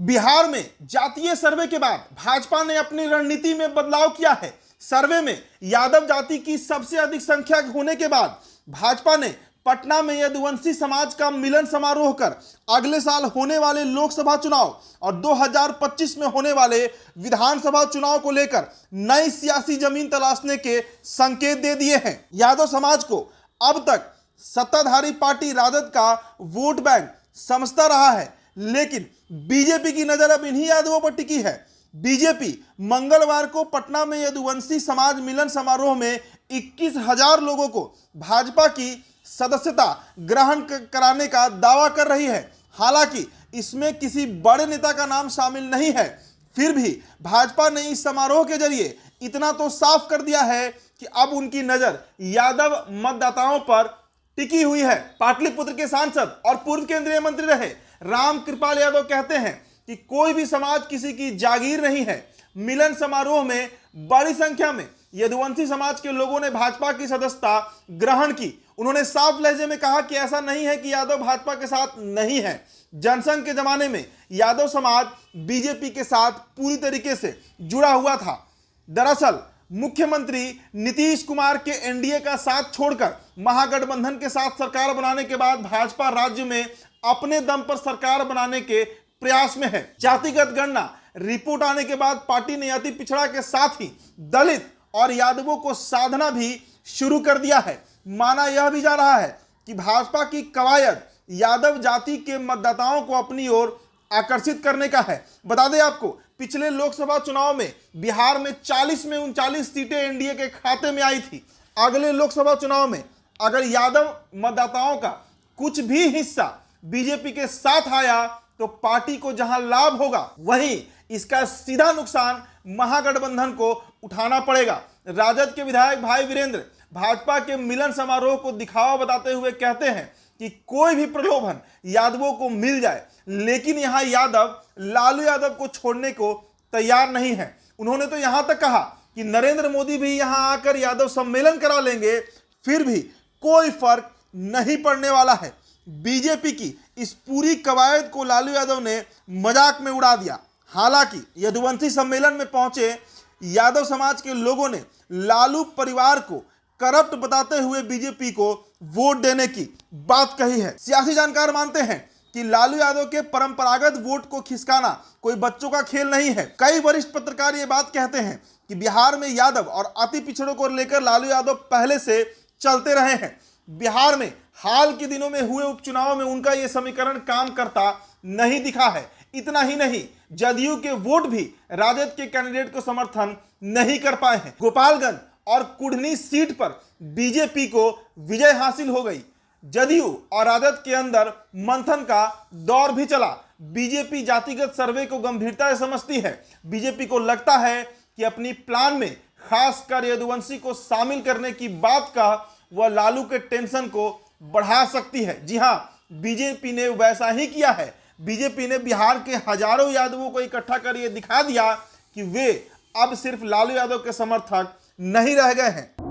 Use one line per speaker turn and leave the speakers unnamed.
बिहार में जातीय सर्वे के बाद भाजपा ने अपनी रणनीति में बदलाव किया है। सर्वे में यादव जाति की सबसे अधिक संख्या होने के बाद भाजपा ने पटना में यदुवंशी समाज का मिलन समारोह कर अगले साल होने वाले लोकसभा चुनाव और 2025 में होने वाले विधानसभा चुनाव को लेकर नई सियासी जमीन तलाशने के संकेत दे दिए हैं। यादव समाज को अब तक सत्ताधारी पार्टी राजद का वोट बैंक समझता रहा है, लेकिन बीजेपी की नजर अब इन्हीं यादवों पर टिकी है। बीजेपी मंगलवार को पटना में यदुवंशी समाज मिलन समारोह में 21,000 लोगों को भाजपा की सदस्यता ग्रहण कराने का दावा कर रही है। हालांकि इसमें किसी बड़े नेता का नाम शामिल नहीं है, फिर भी भाजपा ने इस समारोह के जरिए इतना तो साफ कर दिया है कि अब उनकी नजर यादव मतदाताओं पर टिकी हुई है। पाटलिपुत्र के सांसद और पूर्व केंद्रीय मंत्री रहे राम कृपाल यादव कहते हैं कि कोई भी समाज किसी की जागीर नहीं है। मिलन समारोह में बड़ी संख्या में यदुवंशी समाज के लोगों ने भाजपा की सदस्यता ग्रहण की। उन्होंने साफ लहजे में कहा कि ऐसा नहीं है कि यादव भाजपा के साथ नहीं है। जनसंघ के जमाने में यादव समाज बीजेपी के साथ पूरी तरीके से जुड़ा हुआ था। दरअसल मुख्यमंत्री नीतीश कुमार के एनडीए का साथ छोड़कर महागठबंधन के साथ सरकार बनाने के बाद भाजपा राज्य में अपने दम पर सरकार बनाने के प्रयास में है। जातिगत गणना रिपोर्ट आने के बाद पार्टी ने अति पिछड़ा के साथ ही दलित और यादवों को साधना भी शुरू कर दिया है। माना यह भी जा रहा है कि भाजपा की कवायद यादव जाति के मतदाताओं को अपनी ओर आकर्षित करने का है। बता दें आपको, पिछले लोकसभा चुनाव में बिहार में 40 में 39 सीटें एनडीए के खाते में आई थी। अगले लोकसभा चुनाव में अगर यादव मतदाताओं का कुछ भी हिस्सा बीजेपी के साथ आया तो पार्टी को जहां लाभ होगा वहीं इसका सीधा नुकसान महागठबंधन को उठाना पड़ेगा। राजद के विधायक भाई वीरेंद्र भाजपा के मिलन समारोह को दिखावा बताते हुए कहते हैं कि कोई भी प्रलोभन यादवों को मिल जाए, लेकिन यहां यादव लालू यादव को छोड़ने को तैयार नहीं है। उन्होंने तो यहां तक कहा कि नरेंद्र मोदी भी यहां आकर यादव सम्मेलन करा लेंगे, फिर भी कोई फर्क नहीं पड़ने वाला है। बीजेपी की इस पूरी कवायद को लालू यादव ने मजाक में उड़ा दिया। हालांकि यदुवंशी सम्मेलन में पहुंचे यादव समाज के लोगों ने लालू परिवार को करप्ट बताते हुए बीजेपी को वोट देने की बात कही है। सियासी जानकार मानते हैं कि लालू यादव के परंपरागत वोट को खिसकाना कोई बच्चों का खेल नहीं है। कई वरिष्ठ पत्रकार ये बात कहते हैं कि बिहार में यादव और अति पिछड़ों को लेकर लालू यादव पहले से चलते रहे हैं। बिहार में हाल के दिनों में हुए उपचुनाव में उनका यह समीकरण काम करता नहीं दिखा है। इतना ही नहीं, जदयू के वोट भी राजद के कैंडिडेट को समर्थन नहीं कर पाए हैं। गोपालगंज और कुढ़नी सीट पर बीजेपी को विजय हासिल हो गई। जदयू और राजद के अंदर मंथन का दौर भी चला। बीजेपी जातिगत सर्वे को गंभीरता से समझती है। बीजेपी को लगता है कि अपनी प्लान में खासकर यदुवंशी को शामिल करने की बात का वह लालू के टेंशन को बढ़ा सकती है। जी हां, बीजेपी ने वैसा ही किया है। बीजेपी ने बिहार के हजारों यादवों को इकट्ठा कर यह दिखा दिया कि वे अब सिर्फ लालू यादव के समर्थक नहीं रह गए हैं।